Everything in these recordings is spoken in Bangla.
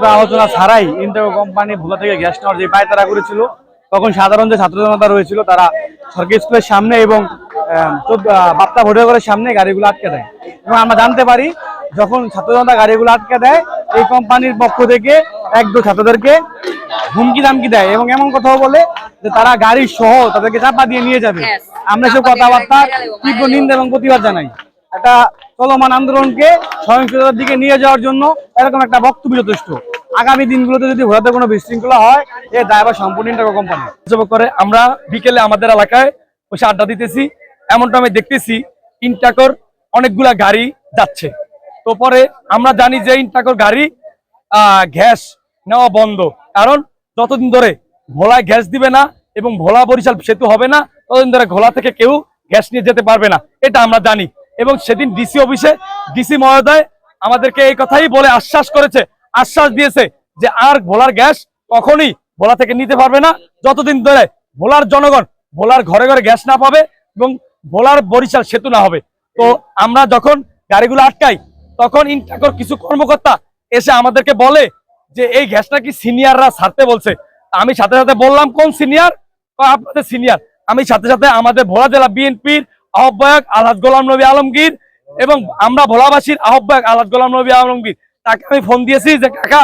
বিস্তারিত আলোচনা ছাড়াই ইন্টারকো কোম্পানি ভোলা থেকে গ্যাস নেওয়ার যে পায়তারা করেছিল, তখন সাধারণ যে ছাত্র জনতা রয়েছিল তারা সরকারি স্কুলের সামনে এবং বাপ্তা ভোটারঘরের সামনে গাড়িগুলো আটকে দেয়। এবং আমরা জানতে পারি যখন ছাত্র জনতা গাড়িগুলো আটকে দেয়, এই কোম্পানির পক্ষ থেকে একদম ছাত্রদেরকে হুমকি ধামকি দেয় এবং এমন কথাও বলে যে তারা গাড়ি সহ তাদেরকে চাপা দিয়ে নিয়ে যাবে। আমরা সব কথাবার্তা তীব্র নিন্দা এবং প্রতিবাদ জানাই। একটা চলমান আন্দোলনকে সহিংসতার দিকে নিয়ে যাওয়ার জন্য এরকম একটা বক্তব্য যথেষ্ট। আগামী দিনগুলোতে যদি ভোলাতে কোনো বিশৃঙ্খলা হয়, এর দায়ভার সম্পূর্ণ ইন্টারকো কোম্পানি করে। আমরা বিকেলে আমাদের এলাকায় বসে আড্ডা দিতেছি, এমনটা আমি দেখতেছি ইন্টারকোর অনেকগুলা গাড়ি যাচ্ছে। তো পরে আমরা জানি যে ইন্টারকোর গাড়ি গ্যাস নেওয়া বন্ধ, কারণ যতদিন ধরে ভোলায় গ্যাস দিবে না এবং ভোলা বরিশাল সেতু হবে না, ততদিন ধরে ভোলা থেকে কেউ গ্যাস নিয়ে যেতে পারবে না, এটা আমরা জানি। এবং সেদিন ডিসি অফিসে ডিসি মহোদয় আমাদেরকে এই কথাই বলে আশ্বাস দিয়েছে যে আর ভোলার গ্যাস কখনই ভোলা থেকে নিতে পারবে না, যতদিন ধরে ভোলার জনগণ ভোলার ঘরে ঘরে গ্যাস না পাবে এবং ভোলার বরিশাল সেতু না হবে। তো আমরা যখন গাড়িগুলো আটকাই, তখন ইন্টারকোর কিছু কর্মকর্তা এসে আমাদেরকে বলে যে এই গ্যাসটা কি সিনিয়ররা ছাড়তে বলছে। আমি সাথে সাথে বললাম, কোন সিনিয়র? আপনাদের সিনিয়র। আমি সাথে সাথে আমাদের ভোলা জেলা বিএনপির আহ্বায়ক আলহাজ গোলাম নবী আলমগীর এবং আমরা ভোলাবাসীর আহ্বায়ক আলহাজ গোলাম নবী আলমগীর, তাকে আমি ফোন দিয়েছি যে কাকা,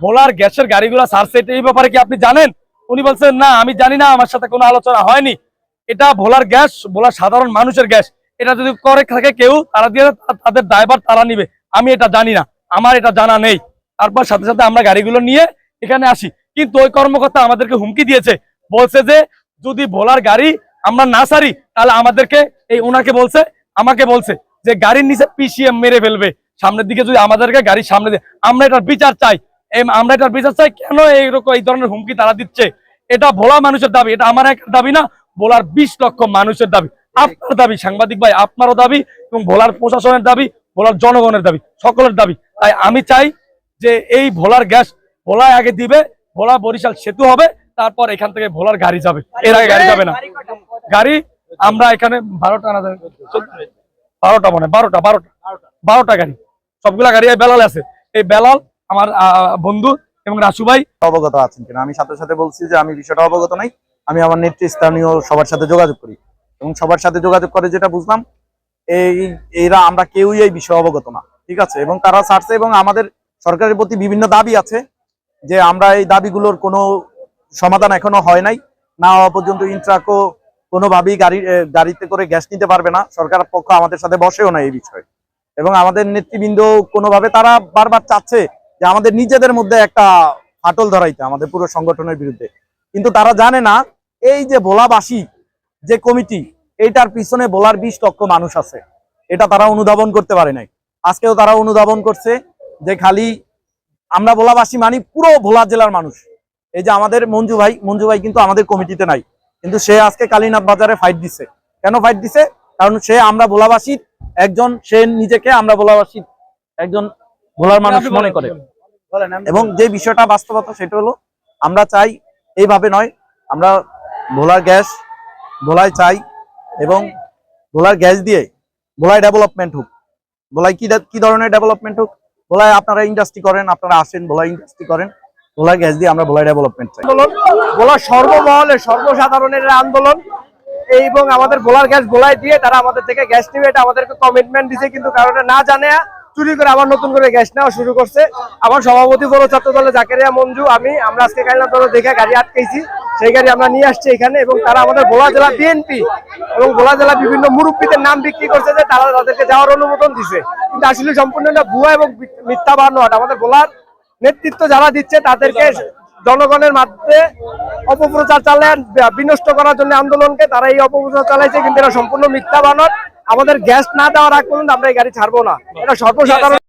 ভোলার গ্যাসের গাড়িগুলো ছাড়ছে, এই ব্যাপারে কি আপনি জানেন? উনি বলছেন না, আমি জানি না, আমার সাথে কোনো আলোচনা হয়নি। এটা ভোলার গ্যাস, ভোলার সাধারণ মানুষের গ্যাস, এটা যদি করে থাকে কেউ, তারা দিয়ে তাদের দায়ভার তারা নিবে। আমি এটা জানি না, আমার এটা জানা নেই। তারপর সাথে সাথে আমরা গাড়িগুলো নিয়ে এখানে আসি, কিন্তু ওই কর্মকর্তা আমাদেরকে হুমকি দিয়েছে, বলছে যে যদি ভোলার গাড়ি আমরা না ছাড়ি তাহলে আমাদেরকে আমাকে বলছে যে গাড়ির নিচে পিসিএম মেরে ফেলবে সামনের দিকে যদি আমাদেরকে গাড়ির সামনে দিয়ে। আমরা এটার বিচার চাই। কেন এই ধরনের হুমকি তারা দিচ্ছে? এটা ভোলা মানুষের দাবি, এটা আমার এক দাবি না, ভোলার 20 লক্ষ মানুষের দাবি, আপনার দাবি, সাংবাদিক ভাই আপনারও দাবি, এবং ভোলার প্রশাসনের দাবি, ভোলার জনগণের দাবি, সকলের দাবি। তাই আমি চাই যে এই ভোলার গ্যাস ভোলায় আগে দিবে, ভোলা বরিশাল সেতু হবে, তারপর এখান থেকে ভোলার গাড়ি যাবে, এর আগে গাড়ি যাবে না। গাড়ি আমরা এখানে 12টা গাড়ি, সবগুলা গাড়ি বেলাল আছে। এই বেলাল আমার বন্ধু এবং রাসু ভাই অবগত আছেন কিনা। আমি সাথে সাথে বলছি যে আমি বিষয়টা অবগত নাই, আমি আমার নেতৃস্থানীয় সবার সাথে যোগাযোগ করি এবং সবার সাথে যোগাযোগ করে যেটা বুঝলাম, এরা আমরা কেউই এই বিষয়ে অবগত না, ঠিক আছে। এবং তারা ছাড়ছে এবং আমাদের সরকারের প্রতি বিভিন্ন দাবি আছে, যে আমরা এই দাবিগুলোর কোনো সমাধান এখনো হয় নাই, না হওয়া পর্যন্ত ইন্টারকো কোনোভাবেই গাড়িতে করে গ্যাস নিতে পারবে না। সরকার পক্ষ আমাদের সাথে বসেও না এই বিষয়ে, এবং আমাদের নেতৃবৃন্দ কোনোভাবে তারা বারবার চাচ্ছে যে আমাদের নিজেদের মধ্যে একটা ফাটল ধরাইতে আমাদের পুরো সংগঠনের বিরুদ্ধে। কিন্তু তারা জানে না এই যে ভোলাবাসী যে কমিটি, এইটার পিছনে ভোলার 20 লক্ষ মানুষ আছে, এটা তারা অনুধাবন করতে পারে নাই। আজকেও তারা অনুধাবন করছে যে খালি আমরা ভোলাবাসী মানি পুরো ভোলা জেলার মানুষ। এই যে আমাদের মঞ্জু ভাই কিন্তু আমাদের কমিটিতে নাই, কিন্তু সে আজকে কালীনাথ বাজারে ফাইট দিছে। কেন ফাইট দিছে? কারণ সে আমরা ভোলাবাসীর একজন, সে নিজেকে আমরা ভোলাবাসীর একজন ভোলার মানুষ মনে করে। এবং যে বিষয়টা বাস্তবতা সেটা হলো, আমরা চাই এইভাবে নয়, আমরা ভোলার গ্যাস ভোলায় চাই এবং ভোলার গ্যাস দিয়ে ভোলায় ডেভেলপমেন্ট হোক। ভোলায় কি ধরনের ডেভেলপমেন্ট হোক? ভোলায় আপনারা ইন্ডাস্ট্রি করেন, আপনারা আসেন, ভোলায় ইন্ডাস্ট্রি করেন, ভোলায় গ্যাস দিয়ে আমরা ভোলায় ডেভেলপমেন্ট চাই। ভোলার সর্বমহলে সর্বসাধারণের আন্দোলন, এবং আমাদের ভোলার গ্যাস ভোলায় দিয়ে তারা আমাদের থেকে গ্যাস নেবে, এটা আমাদেরকে কমিটমেন্ট দিছে, কিন্তু কারণে না জানে চুরি করে আবার নতুন করে গ্যাস নেওয়া শুরু করছে। আমার সভাপতি বড় ছাত্র দলের জাকেরিয়া মঞ্জু, আমরা আজকে কালীনাথ বাজার দেখে গাড়ি আটকেছি, সেই গাড়ি আমরা নিয়ে আসছি এখানে, এবং তারা আমাদের ভোলা জেলা বিএনপি এবং ভোলা জেলা বিভিন্ন মুরব্বীদের নাম বিক্রি করছে যে তারা তাদেরকে যাওয়ার অনুমোদন দিছে, কিন্তু আসলে সম্পূর্ণ ভুয়া এবং মিথ্যা বানোয়াট। আমাদের ভোলার নেতৃত্ব যারা দিচ্ছে তাদেরকে জনগণের মাধ্যমে অপপ্রচার চালান, বিনষ্ট করার জন্য আন্দোলনকে তারা এই অপপ্রচার চালাইছে, কিন্তু এটা সম্পূর্ণ মিথ্যা বানোয়াট। আমাদের গ্যাস না দেওয়ার আগ পর্যন্ত আমরা এই গাড়ি ছাড়বো না, এটা সর্বসাধারণ।